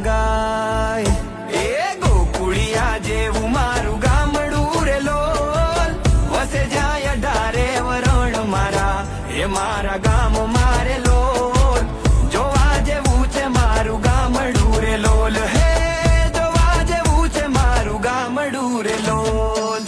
ગાય એ ગોકુળિયા જેવું મારું ગામડું રે લોલ વસે જાય 18 વરણ મારા એ મારા ગામ મારે લોલ જોવા જેવું છે મારું ગામડું રે લોલ હે જોવા જેવું છે મારું ગામડું રે લોલ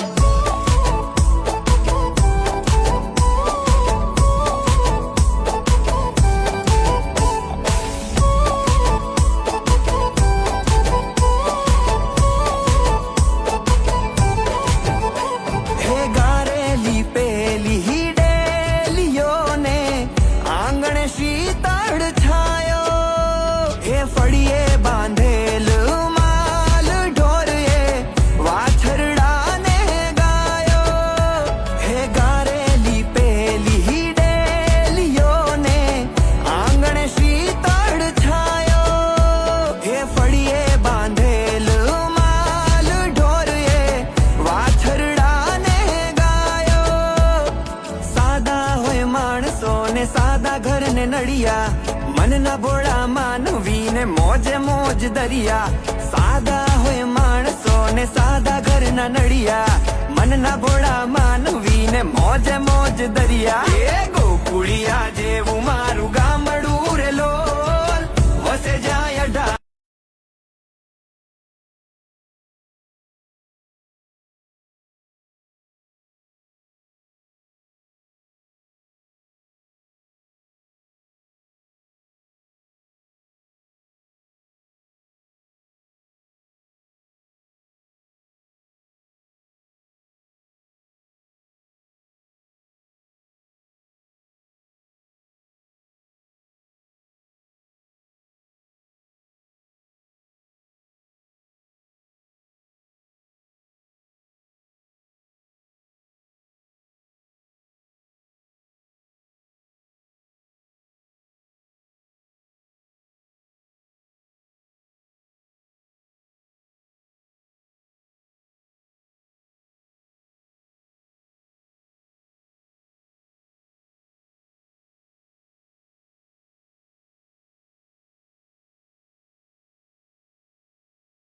શીતળ છાયો એ ફળીએ બાંધેલ માલ ઢોરે વાછરડાને ગાયો હે ગારેલી પેલી ડેલીઓને આંગણે શીતળ છાયો એ ફળીએ બાંધેલ માલ ઢોરે વાછરડાને ગાયો સાદા હોય માણસો ને સાદા ઘર ને નડિયા મનના ભોળા માનવીને મોજે મોજ દરિયા સાદા હોય માણસો ને સાદા ઘરના નડિયા મનના ભોળા માનવીને મોજે મોજ દરિયા એ ગોકુળિયા જેવું મારું ગામડું રે લોલ વસે જાય 18